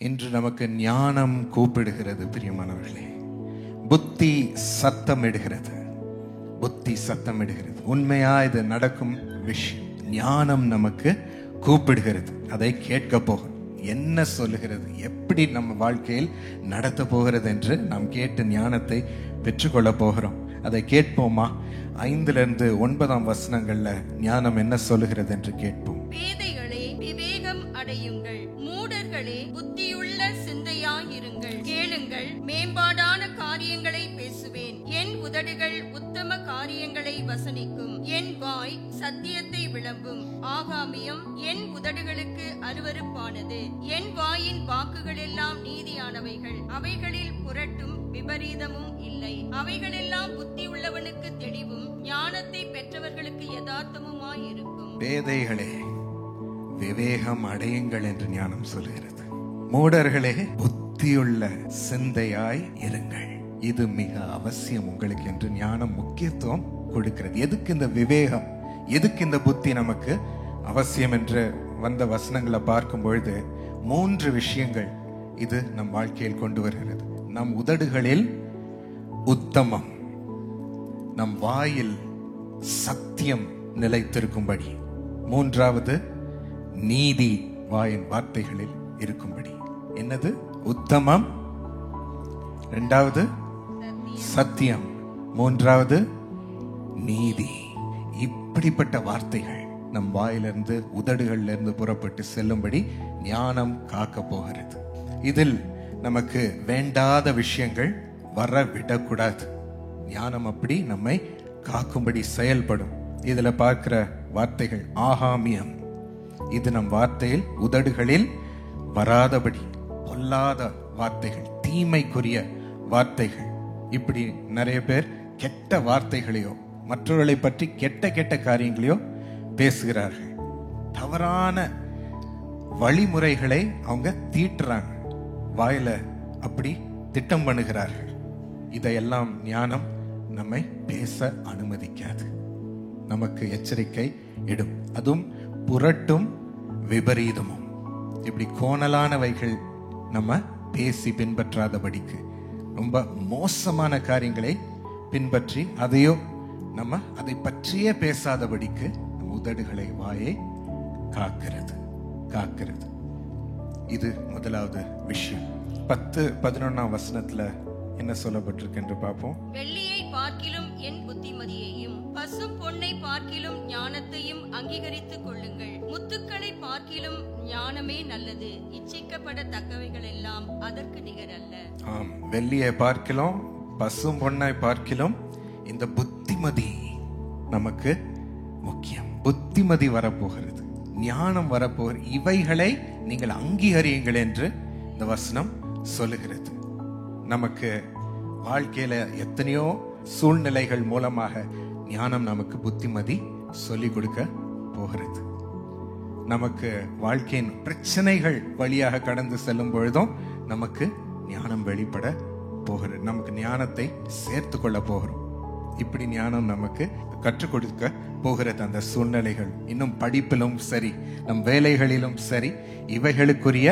இன்று நமக்கு ஞானம் கூப்பிடுகிறது. பிரியமானவர்களே, புத்தி சத்தமிடுகிறது. புத்தி சத்தமிடுகிறது. உண்மையா இது நடக்கும் விஷயம். ஞானம் நமக்கு கூப்பிடுகிறது. அதை கேட்க போகிறோம். என்ன சொல்லுகிறது, எப்படி நம்ம வாழ்க்கையில் நடத்த போகிறது என்று நாம் கேட்டு ஞானத்தை பெற்றுக்கொள்ள போகிறோம். அதை கேட்போமா? 5-9 வசனங்கள்ல ஞானம் என்ன சொல்லுகிறது என்று கேட்போம். பேதைகளே, விவேகம் அடையுங்கள். மூடர்களே, புத்தியுள்ள சிந்தையாயிருங்கள். கேளுங்கள், மேம்பாடான காரியங்களை பேசுவேன். என் உதடுகள் உத்தம காரியங்களை வசனிக்கும். என் வாய் சத்தியத்தை விளம்பும். ஆகாமியம் என் உதடுகளுக்கு அருவருப்பானது. என் வாயின் வாக்குகள் எல்லாம் நீதியானவைகள். அவைகளில் புரட்டும் விபரீதமும் இல்லை. அவைகளெல்லாம் புத்தி உள்ளவனுக்கு தெளிவும் ஞானத்தை பெற்றவர்களுக்கு யதார்த்தமுமாயிருக்கும். பேதைகளே, விவேகம் அடையுங்கள் என்று ஞானம் சொல்கிறது. மூடர்களே, புத்தியுள்ள சிந்தையாய் இருங்கள். இது மிக அவசியம் உங்களுக்கு என்று ஞானம் முக்கியத்துவம் கொடுக்கிறது. எதுக்கு இந்த விவேகம், எதுக்கு இந்த புத்தி நமக்கு அவசியம் என்று வந்த வசனங்களை பார்க்கும் பொழுது 3 விஷயங்கள் இது நம் வாழ்க்கையில் கொண்டு வருகிறது. நம் உதடுகளில் உத்தமம், நம் வாயில் சத்தியம் நிலைத்திருக்கும்படி. 3வது, நீதி வாயின் வார்த்தைகளில் இருக்கும்படி. என்னது? உத்தமம், 2வது சத்தியம், 3வது நீதி. இப்படிப்பட்ட வார்த்தைகள் நம் வாயிலிருந்து உதடுகளிலிருந்து புறப்பட்டு செல்லும்படி ஞானம் காக்க போகிறது. இதில் நமக்கு வேண்டாத விஷயங்கள் வர விடக்கூடாது. ஞானம் அப்படி நம்மை காக்கும்படி செயல்படும். இதுல பார்க்கிற வார்த்தைகள் ஆகாமியம். இது நம் வார்த்தையில் உதடுகளில் வராதபடி பொல்லாத வார்த்தைகள், தீமைக்குரிய வார்த்தைகள். இப்படி நிறைய பேர் கெட்ட வார்த்தைகளையோ மற்றவர்களை பற்றி கெட்ட கெட்ட காரியங்களையோ பேசுகிறார்கள். தவறான வழிமுறைகளை அவங்க தீட்டுறாங்க. வாயில அப்படி திட்டம் பண்ணுகிறார்கள். இதையெல்லாம் ஞானம் நம்மை பேச அனுமதிக்காது. நமக்கு எச்சரிக்கை இடும். அதுவும் புரட்டும் விபரீதமும், இப்படி கோணலானவைகள் நம்ம பேசி பின்பற்றாதபடிக்கு, ரொம்ப மோசமான காரியங்களை பின்பற்றி அதையோ நம்ம அதை பற்றியே பேசாதபடிக்கு உதடுகளை, வாயை காக்கிறது. இது முதலாவது விஷயம். 10-11 வசனத்துல என்ன சொல்லப்பட்டிருக்கு என்று பார்ப்போம். வெள்ளியை பார்க்கிலும் என் புத்திமதியையும் பசும் பொன்னை பார்க்கிலும் ஞானத்தையும் அங்கீகரித்துக் கொள்ளுங்கள். முத்துக்களை பார்க்கிலும் ஞானமே நல்லது. இச்சிக்கப்படத்தக்கவைகள் எல்லாம் அதற்கு நிகரல்ல. ஆம், வெள்ளியை பார்க்கிலும் பசும் பொன்னை பார்க்கிலும் இந்த புத்திமதி நமக்கு முக்கியம். புத்திமதி வரப்போகிறது, ஞானம் வரப்போகிறது. இவைகளை நீங்கள் அங்கீகரியுங்கள் என்று இந்த வசனம் சொல்லுகிறது. நமக்கு வாழ்க்கையில எத்தனையோ சூழ்நிலைகள் மூலமாக ஞானம் நமக்கு புத்திமதி சொல்லிக் கொடுக்க போகிறது. நமக்கு வாழ்க்கையின் பிரச்சனைகள் வழியாக கடந்து செல்லும் பொழுதும் நமக்கு ஞானம் வெளிப்பட போகிறது. நமக்கு ஞானத்தை சேர்த்து கொள்ள போகிறோம். இப்படி ஞானம் நமக்கு கற்றுக் கொடுக்க போகிறது. அந்த சூழ்நிலைகள், இன்னும் படிப்பிலும் சரி, நம் வேலைகளிலும் சரி, இவைகளுக்குரிய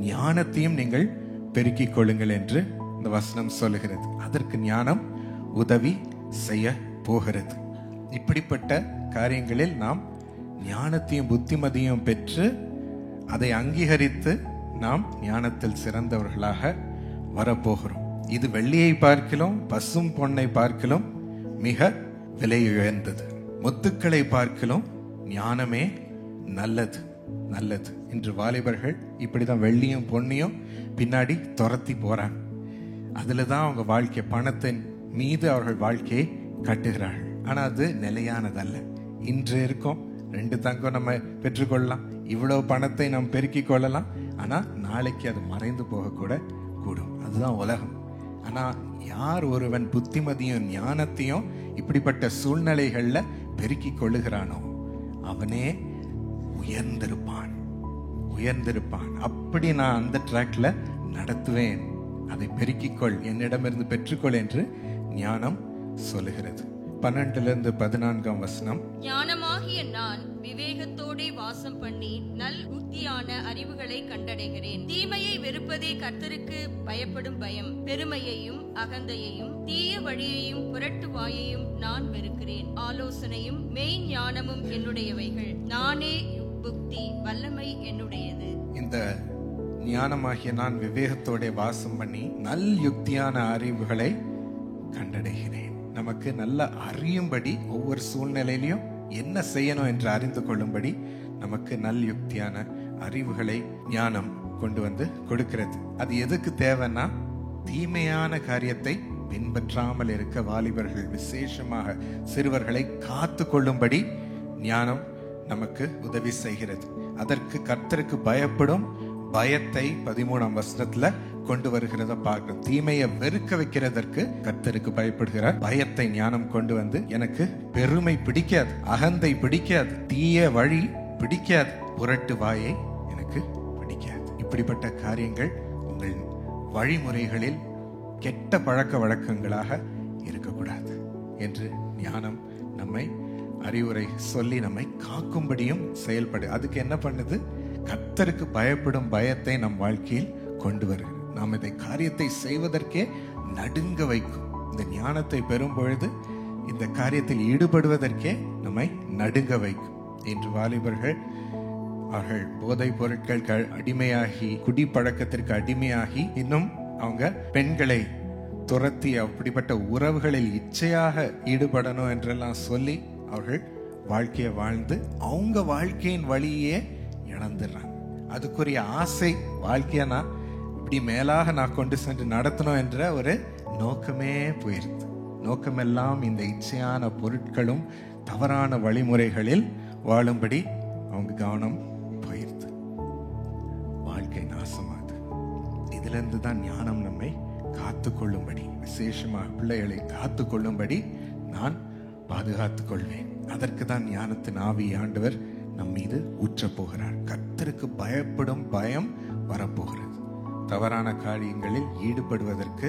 ஞானத்தையும் நீங்கள் பெருக்கிக் கொள்ளுங்கள் என்று இந்த வசனம் சொல்லுகிறது. அதற்கு ஞானம் உதவி செய்ய போகிறது. இப்படிப்பட்ட காரியங்களில் நாம் ஞானத்தையும் புத்திமதியும் பெற்று அதை அங்கீகரித்து நாம் ஞானத்தில் சிறந்தவர்களாக வரப்போகிறோம். இது வெள்ளியை பார்க்கிலும் பசும் பொன்னை பார்க்கிலும் மிக விலை உயர்ந்தது. முத்துக்களை பார்க்கிலும் ஞானமே நல்லது. இன்று வாலிபர்கள் இப்படிதான் வெள்ளியும் பொன்னையும் பின்னாடி துரத்தி போறாங்க. அதுலதான் அவங்க வாழ்க்கை, பணத்தின் மீது அவர்கள் வாழ்க்கையை கட்டுகிறார்கள். ஆனா அது நிலையானதல்ல. இன்று இருக்கும் 2 தங்கம் நம்ம பெற்றுக்கொள்ளலாம், இவ்வளவு பணத்தை நாம் பெருக்கிக் கொள்ளலாம். ஆனா நாளைக்கு அது மறைந்து போக கூட கூடும். அதுதான் உலகம். ஆனா யார் ஒருவன் புத்திமதியும் ஞானத்தையும் இப்படிப்பட்ட சூழ்நிலைகள்ல பெருக்கிக் கொள்ளுகிறானோ அவனே உயர்ந்திருப்பான். அப்படி நான் அந்த ட்ராக்ல நடத்துவேன், அதை பெருக்கிக்கொள், என்னிடமிருந்து பெற்றுக்கொள் என்று ஞானம் சொல்லுகிறது. 12-14 வசனம். ஞானமாகிய ஞானமாகிய நான் விவேகத்தோடே வாசம் பண்ணி நல் புத்தியான அறிவுகளை கண்டடைகிறேன். தீமையை வெறுப்பதே கர்த்தருக்கு பயப்படும் பயம். பெருமையையும் அகந்தையையும் தீய வழியையும் புரட்டு வாயையும் நான் வெறுக்கிறேன். ஆலோசனையும் மெய் ஞானமும் என்னுடையவைகள். நானே புத்தி வல்லமை என்னுடையது. இந்த ஞானமாகிய நான் விவேகத்தோட வாசம் பண்ணி நல் யுக்தியான அறிவுகளை கண்டடைகிறேன். நமக்கு நல்ல அறியும்படி, ஒவ்வொரு சூழ்நிலையிலையும் என்ன செய்யணும் என்று அறிந்து கொள்ளும்படி நமக்கு நல் யுக்தியான அறிவுகளை ஞானம் கொண்டு வந்து கொடுக்கிறது. அது எதுக்கு தேவைன்னா, தீமையான காரியத்தை பின்பற்றாமல் இருக்க வாலிபர்கள், விசேஷமாக சிறுவர்களை காத்து கொள்ளும்படி ஞானம் நமக்கு உதவி செய்கிறது. அதற்கு கர்த்தருக்கு பயப்படும் பயத்தை 13ஆம் வசனத்துல கொண்டு வருகிறத பார்க்கிறோம். தீமையை வெறுக்க வைக்கிறதற்கு கர்த்தருக்கு பயப்படுகிற பயத்தை ஞானம் கொண்டு வந்து, எனக்கு பெருமை பிடிக்காது, அகந்தை பிடிக்காது, தீய வழி பிடிக்காது, புரட்டு வாயை எனக்கு பிடிக்காது. இப்படிப்பட்ட காரியங்கள் உங்கள் வழிமுறைகளில் கெட்ட பழக்க வழக்கங்களாக இருக்கக்கூடாது என்று ஞானம் நம்மை அறிவுரை சொல்லி நம்மை காக்கும்படியும் செயல்படு. அதுக்கு என்ன பண்ணுது? கர்த்தருக்கு பயப்படும் பயத்தை நம் வாழ்க்கையில் கொண்டு வருகிறது. நாம் இதை காரியத்தை செய்வதற்கே நடுங்க வைக்கும். இந்த ஞானத்தை பெறும் பொழுது இந்த காரியத்தில் ஈடுபடுவதற்கே நம்மை நடுங்க வைக்கும். இன்று வாலிபர்கள் அவர்கள் போதைப் பொருட்கள் அடிமையாகி, குடிப்பழக்கத்திற்கு அடிமையாகி, இன்னும் அவங்க பெண்களை துரத்தி அப்படிப்பட்ட உறவுகளில் இச்சையாக ஈடுபடணும் என்றெல்லாம் சொல்லி அவர்கள் வாழ்க்கையை வாழ்ந்து அவங்க வாழ்க்கையின் வழியே இழந்துடுறாங்க. அதுக்குரிய ஆசை, வாழ்க்கையை நான் இப்படி மேலாக நான் கொண்டு சென்று நடத்தணும் என்ற ஒரு நோக்கமே போயிருது. நோக்கமெல்லாம் இந்த இச்சையான பொருட்களும் தவறான வழிமுறைகளில் வாழும்படி அவங்க கவனம் போயிருது. வாழ்க்கை நாசமாது. இதுல இருந்து தான் ஞானம் நம்மை காத்து கொள்ளும்படி, விசேஷமாக பிள்ளைகளை காத்து கொள்ளும்படி நான் பாதுகாத்துக் கொள்வேன். அதற்கு தான் ஞானத்தின் ஆவி ஆண்டவர் நம் மீது ஊற்றப் போகிறார். கர்த்தருக்கு பயப்படும் பயம் வரப்போகிறது. தவறான காரியங்களில் ஈடுபடுவதற்கு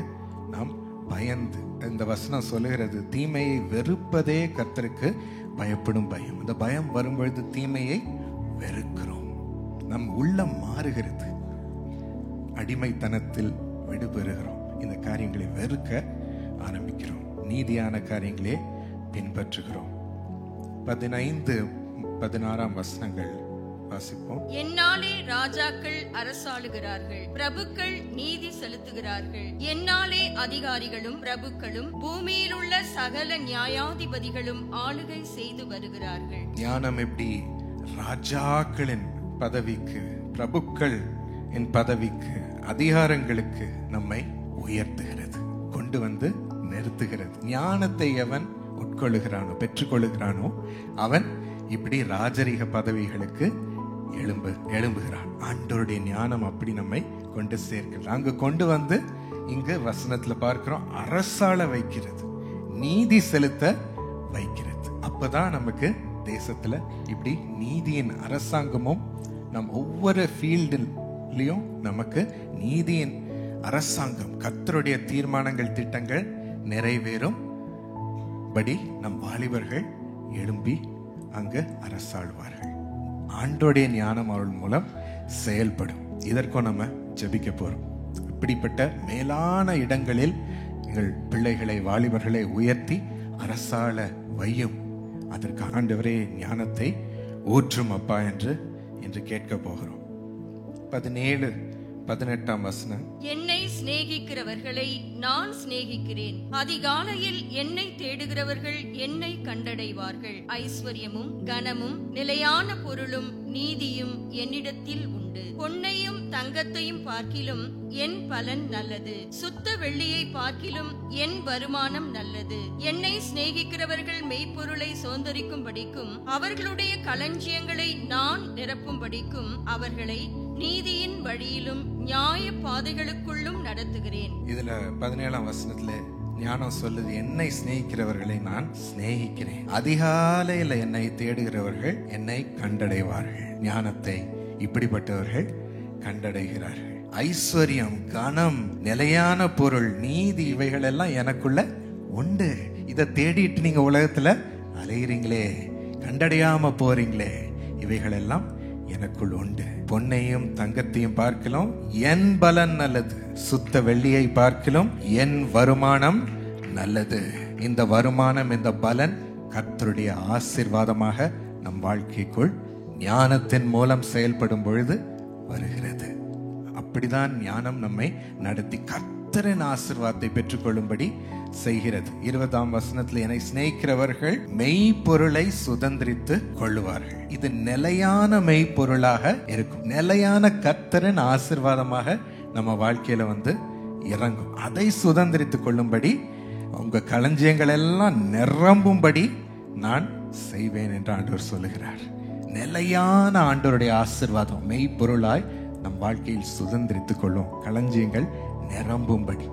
நாம் பயந்து, இந்த வசனம் சொல்லுகிறது, தீமையை வெறுப்பதே கர்த்தருக்கு பயப்படும் பயம். இந்த பயம் வரும்பொழுது தீமையை வெறுக்கிறோம். நம் உள்ளம் மாறுகிறது, அடிமைத்தனத்தில் விடுபெறுகிறோம். இந்த காரியங்களை வெறுக்க ஆரம்பிக்கிறோம். நீதியான காரியங்களே பின்பற்றுகிறோம். 15-16 வசனங்கள் வாசிப்போம். என்னாலே ராஜாக்கள் அரசாளுகிறார்கள், பிரபுக்கள் நீதி செலுத்துகிறார்கள். என்னாலே அதிகாரிகளும் பிரபுக்களும் பூமியில் உள்ள சகல நியாயாதிபதிகளும் ஆளுகை செய்து வருகிறார்கள். ஞானம் எப்படி ராஜாக்களின் பதவிக்கு, பிரபுக்கள் என் பதவிக்கு, அதிகாரங்களுக்கு நம்மை உயர்த்துகிறது, கொண்டு வந்து நிறுத்துகிறது. ஞானத்தை எவன் உட்கொள்ளுகிறானோ, பெற்றுக்கொள்ளுகிறானோ, அவன் இப்படி ராஜரீக பதவிகளுக்கு எழும்புகிறான். ஆண்டவருடைய ஞானம் அப்படி நம்மை கொண்டு சேர்க்கிறது. அங்கு கொண்டு வந்து இங்கு வசனத்துல பார்க்கிறோம், அரசாள வைக்கிறது, நீதி செலுத்த வைக்கிறது. அப்பதான் நமக்கு தேசத்துல இப்படி நீதியின் அரசாங்கமும், நம் ஒவ்வொரு ஃபீல்டிலையும் நமக்கு நீதியின் அரசாங்கம், கர்த்தருடைய தீர்மானங்கள், திட்டங்கள் நிறைவேறும் படி நம் வாலிபர்கள் எழும்பி அங்கு அரசாழ்வார்கள். ஆண்டோடைய ஞானம் அவள் மூலம் செயல்படும். இதற்கும் நம்ம ஜெபிக்க போறோம். இப்படிப்பட்ட மேலான இடங்களில் எங்கள் பிள்ளைகளை, வாலிபர்களை உயர்த்தி அரசாள வையும். அதற்கு ஆண்டவரே ஞானத்தை ஊற்றும் அப்பா என்று கேட்க போகிறோம். 17-18 வசனம். என்னை சிநேகிக்கிறவர்களை நான் சிநேகிக்கிறேன், அதிகாலையில் என்னை தேடுகிறவர்கள் என்னை கண்டடைவார்கள். ஐஸ்வர்யமும் கனமும் நிலையான பொருளும் நீதியும் என்னிடத்தில் உண்டு. பொன்னையும் தங்கத்தையும் பார்க்கிலும் என் பலன் நல்லது, சுத்த வெள்ளியை பார்க்கிலும் என் வருமானம் நல்லது. என்னை சிநேகிக்கிறவர்கள் மெய்ப்பொருளை சுதந்தரிக்கும்படிக்கும் அவர்களுடைய களஞ்சியங்களை நான் நிரப்பும்படிக்கும் அவர்களை நீதியின் வழியிலும் நியாய பாதைகளுக்குள்ளும் நடத்துகிறேன். இதுல 17ஆம் வசனத்துல ஞானம் சொல்லுது, என்னை சிநேகிக்கிறவர்களை நான் சிநேகிக்கிறேன், அதிகாலையில என்னை தேடுகிறவர்கள் என்னை கண்டடைவார்கள். ஞானத்தை இப்படிப்பட்டவர்கள் கண்டடைகிறார்கள். ஐஸ்வர்யம், கனம், நிலையான பொருள், நீதி, இவைகள் எல்லாம் எனக்குள்ள உண்டு. இதை தேடிட்டு நீங்க உலகத்துல அலைகிறீங்களே, கண்டடையாம போறீங்களே, இவைகளெல்லாம் எனக்குள் உண்டு. பொன்னையும் தங்கத்தையும் பார்க்கலாம் என் பலன் நல்லது, சுத்த வெள்ளியை பார்க்கலாம் என் வருமானம் நல்லது. இந்த வருமானம், இந்த பலன் கர்த்தருடைய ஆசீர்வாதமாக நம் வாழ்க்கைக்குள் ஞானத்தின் மூலம் செயல்படும் பொழுது வருகிறது. அப்படிதான் ஞானம் நம்மை நடத்தி கர்த்தரின் ஆசீர்வாதத்தை பெற்றுக்கொள்ளும்படி செய்கிறது. 20ஆம் வசனத்தில், என்னை சிநேகிக்கிறவர்கள் மெய்ப்பொருளை சுதந்திரித்து கொள்ளுவார்கள். இது நிலையான மெய்ப்பொருளாக இருக்கும். நிலையான கர்த்தரின் ஆசீர்வாதமாக நம்ம வாழ்க்கையில இறங்கும். அதை சுதந்திரித்து கொள்ளும்படி, உங்க களஞ்சியங்கள் எல்லாம் நிரம்பும்படி நான் செய்வேன் என்று ஆண்டவர் சொல்லுகிறார். நிலையான ஆண்டவருடைய ஆசீர்வாதம் மெய்ப்பொருளாய் நம் வாழ்க்கையில் சுதந்திரித்துக் கொள்ளும். களஞ்சியங்கள் நிரம்பும்படி.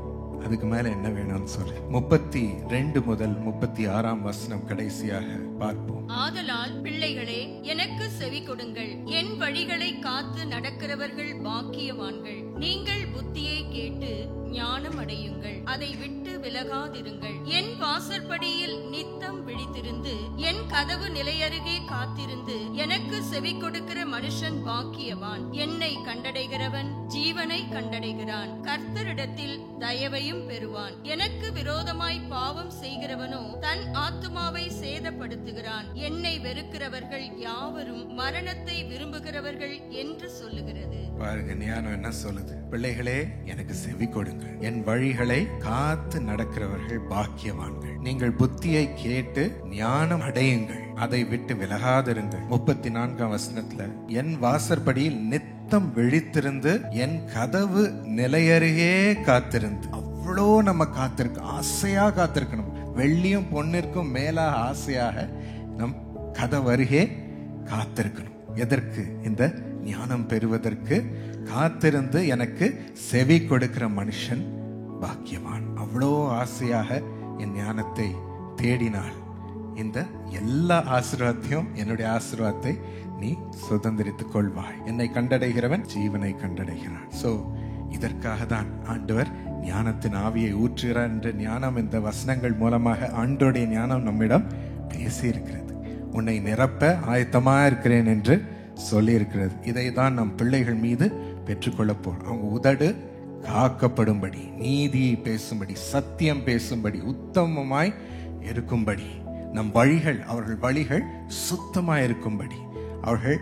அதுக்கு மேல என்ன வேணும்னு சொல்லி 32 முதல் 36ஆம் வசனம் கடைசியாக பார்ப்போம். ஆதலால் பிள்ளைகளே, எனக்கு செவி கொடுங்கள். என் வழிகளை காத்து நடக்கிறவர்கள் பாக்கியவான்கள். நீங்கள் புத்தியை கேட்டு ஞானம் அடையுங்கள், அதை விட்டு விலகாதிருங்கள். என் வாசற்படியில் நித்தம் விழித்திருந்து, என் கதவு நிலையருகே காத்திருந்து, எனக்கு செவி கொடுக்கிற மனுஷன் பாக்கியவான். என்னை கண்டடைகிறவன் ஜீவனை கண்டடைகிறான், கர்த்தரிடத்தில் தயவையும் பெறுவான். எனக்கு விரோதமாய் பாவம் செய்கிறவனோ தன் ஆத்துமாவை சேதப்படுத்துகிறான். என்னை வெறுக்கிறவர்கள் யாவரும் மரணத்தை விரும்புகிறவர்கள் என்று சொல்லுகிறது. பாருங்க, ஞானம் என்ன சொல்லுது? பிள்ளைகளே, எனக்கு செவி கொடுங்கள். என் வழிகளை காத்து நடக்கிறவர்கள் பாக்கியவான்கள். நீங்கள் புத்தியை கேட்டு ஞானம் அடையுங்கள், அதை விட்டு விலகாதிருங்கள். 34ஆம் வசனத்துல, என் வாசற்படியில் நித்தம் விழித்திருந்து, என் கதவு நிலையருகே காத்திருந்து. அவ்வளோ நம்ம காத்திருக்க, ஆசையா காத்திருக்கணும். வெள்ளியும் பொன்னிற்கும் மேலாக ஆசையாக நம் கதவு அருகே காத்திருக்கணும். எதற்கு? இந்த ஞானம் பெறுவதற்கு. காத்திருந்து எனக்கு செவி கொடுக்கிற மனுஷன் பாக்கியவான். அவ்வளோ ஆசையாக என் ஞானத்தை தேடினால் இந்த எல்லா ஆசீர்வாதத்தையும், என்னுடைய ஆசீர்வாதத்தை நீ சுதந்திரித்துக் கொள்வாய். என்னை கண்டடைகிறவன் ஜீவனை கண்டடைகிறான். சோ இதற்காக தான் ஆண்டவர் ஞானத்தின் ஆவியை ஊற்றுகிறார் என்று ஞானம் இந்த வசனங்கள் மூலமாக ஆண்டோடைய ஞானம் நம்மிடம் பேசி இருக்கிறது. உன்னை நிரப்ப ஆயத்தமா இருக்கிறேன் என்று சொல்லி இருக்கிறது. இதை தான் நம் பிள்ளைகள் மீது பெற்றுக்கொள்ள போறோம். அவங்க உதடு காக்கப்படும்படி, நீதியை பேசும்படி, சத்தியம் பேசும்படி, உத்தமமாய் இருக்கும்படி, நம் வழிகள், அவர்கள் வழிகள் சுத்தமாய் இருக்கும்படி, அவர்கள்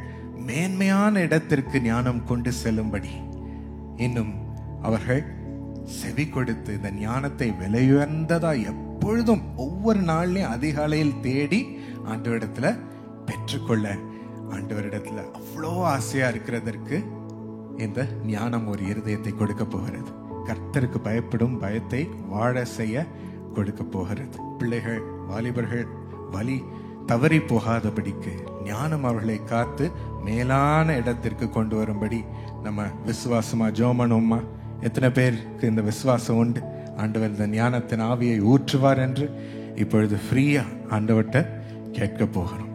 மேன்மையான இடத்திற்கு ஞானம் கொண்டு செல்லும்படி, இன்னும் அவர்கள் செவி கொடுத்து இந்த ஞானத்தை விலையுயர்ந்ததா எப்பொழுதும் ஒவ்வொரு நாள்லயும் அதிகாலையில் தேடி ஆண்டவரிடத்துல பெற்றுக்கொள்ள, ஆண்டவரிடத்துல அவ்வளோ ஆசையா இருக்கிறதற்கு இந்த ஞானம் ஒரு இருதயத்தை கொடுக்க போகிறது. கர்த்தருக்கு பயப்படும் பயத்தை வாழ செய்ய கொடுக்க போகிறது. பிள்ளைகள், வாலிபர்கள் வழி தவறி போகாதபடிக்கு ஞானம் அவர்களை காத்து மேலான இடத்திற்கு கொண்டு வரும்படி நம்ம விசுவாசமா ஜோமனுமா. எத்தனை பேருக்கு இந்த விசுவாசம் உண்டு? ஆண்டவர் இந்த ஞானத்தின் ஆவியை ஊற்றுவார் என்று இப்பொழுது ஃப்ரீயா ஆண்டவர்கிட்ட கேட்க போகிறோம்.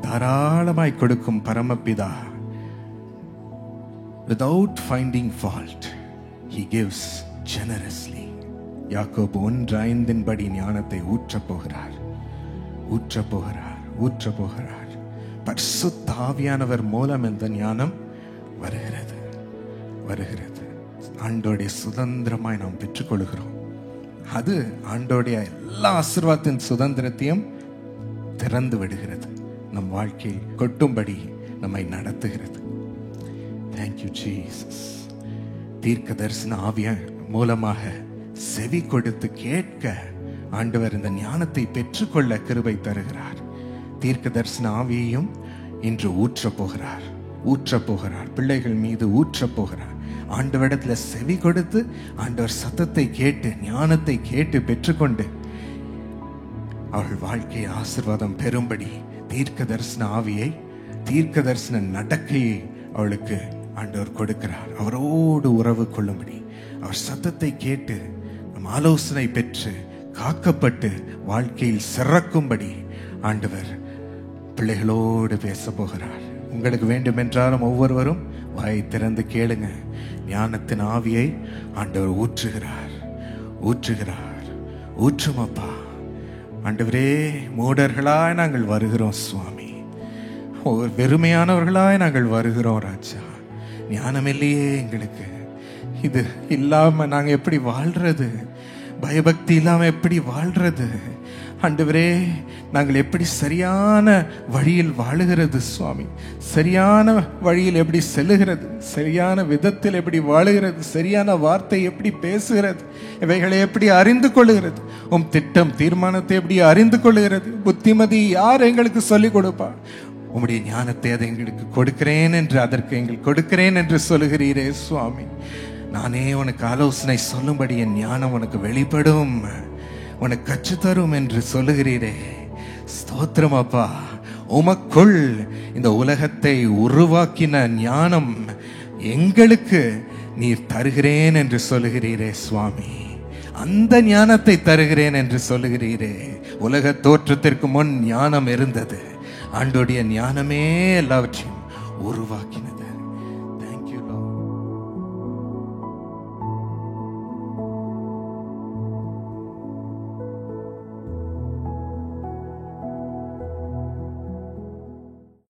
தாராளமாய் கொடுக்கும் பரமபிதா, without finding fault, he gives generously. யாக்கோபு 1:5 ஞானத்தை ஊற்றப் போகிறார், ஊற்றப் போகிறார், ஊற்றப் போகிறார். பரிசுத்த ஆவியானவர் மூலம் இந்த ஞானம் வருகிறது, வருகிறது. ஆண்டோடைய சுதந்திரமாய் நாம் பெற்றுக்கொள்கிறோம். அது ஆண்டோடைய எல்லா ஆசீர்வாதத்தின் சுதந்திரத்தையும் திறந்து விடுகிறது, நம் வாழ்க்கையில் கொட்டும்படி நம்மை நடத்துகிறது. Thank you Jesus. தீர்க்க தரிசன ஆவிய மூலமாக செவி கொடுத்து கேட்க ஆண்டவர் இந்த ஞானத்தை பெற்றுக்கொள்ள கிருபை தருகிறார். தீர்க்க தரிசன ஆவியையும் இன்று ஊற்றப் போகிறார், ஊற்றப் போகிறார். பிள்ளைகள் மீது ஊற்றப் போகிறார். ஆண்டவரிடத்துல செவி கொடுத்து ஆண்டவர் சத்தத்தை கேட்டு ஞானத்தை கேட்டு பெற்றுக்கொண்டு அவர்கள் வாழ்க்கையை ஆசீர்வாதம் பெறும்படி தீர்க்க தரிசன ஆவியை, தீர்க்க தரிசன நடக்கையை அவளுக்கு ஆண்டவர் கொடுக்கிறார். அவரோடு உறவு கொள்ளும்படி, அவர் சத்தத்தை கேட்டு நம் ஆலோசனை பெற்று காக்கப்பட்டு வாழ்க்கையில் சிறக்கும்படி ஆண்டவர் பிள்ளைகளோடு பேச போகிறார். உங்களுக்கு வேண்டும் என்றாலும் ஒவ்வொருவரும் வாயை திறந்து கேளுங்க. ஞானத்தின் ஆவியை ஆண்டவர் ஊற்றுகிறார், ஊற்றுகிறார். ஊற்றுமப்பா, ஆண்டவரே, மூடர்களாய் நாங்கள் வருகிறோம் சுவாமி. வெறுமையானவர்களாய் நாங்கள் வருகிறோம் ராஜா. ஞானம் இல்லையே எங்களுக்கு. இது இல்லாம நாங்க எப்படி வாழ்றது? பயபக்தி இல்லாம எப்படி வாழ்றது? ஆண்டவரே, நாங்கள் எப்படி சரியான வழியில் வாழுகிறது சுவாமி? சரியான வழியில் எப்படி செல்லுகிறது? சரியான விதத்தில் எப்படி வாழுகிறது? சரியான வார்த்தை எப்படி பேசுகிறது? இவைகளை எப்படி அறிந்து கொள்ளுகிறது? உம் திட்டம் தீர்மானத்தை எப்படி அறிந்து கொள்ளுகிறது? புத்திமதி யார் எங்களுக்கு சொல்லிக் கொடுப்பா? உம்முடைய ஞானத்தை அதை எங்களுக்கு கொடுக்கிறேன் என்று, அதற்கு எங்களுக்கு கொடுக்கிறேன் என்று சொல்லுகிறீரே சுவாமி. நானே உனக்கு ஆலோசனை சொல்லும்படி என் ஞானம் உனக்கு வெளிப்படும், உனக்கு கற்றுத்தரும் என்று சொல்லுகிறீரே. ஸ்தோத்திரம் அப்பா. உமக்குள் இந்த உலகத்தை உருவாக்கின ஞானம் எங்களுக்கு நீர் தருகிறேன் என்று சொல்லுகிறீரே சுவாமி. அந்த ஞானத்தை தருகிறேன் என்று சொல்லுகிறீரே. உலக தோற்றத்திற்கு முன் ஞானம் இருந்தது. ஆண்டோடைய ஞானமே எல்லாவற்றையும் உருவாக்கினது.